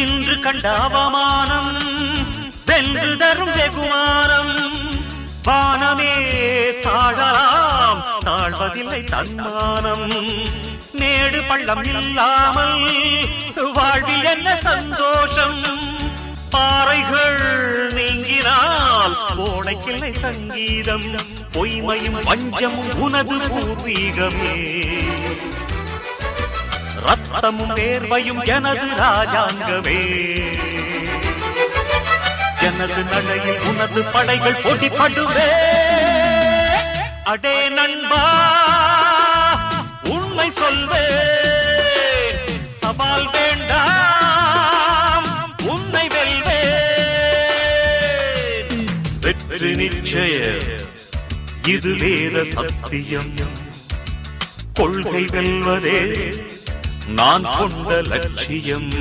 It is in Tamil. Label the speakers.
Speaker 1: இன்று கண்ட அவமானம் வென்று தரும் வெகுமானம். வானமே தாழலாம், தாழ்வதில்லை தன்மானம். மேடு பள்ளம் இல்லாமல் வாழ்வில் என்ன சந்தோஷம். பாறைகள் நீங்கினால் ஓடைக்கில்லை சங்கீதம். பொய்மையும் வஞ்சமும் உனது பூர்வீகமே. ரத்தமும் வேர்வையும் எனது ராஜாங்கமே. எனது நடையில் உனது படைகள் போட்டிப்படுவே. அடே நண்பா, உண்மை சொல்வே. சவால் வேண்டாம், உன்னை வெல்வே. வெற்றி நிச்சயம், இது வேத சத்தியம். கொள்கை வெல்வதே நான் கொண்ட லட்சியம்.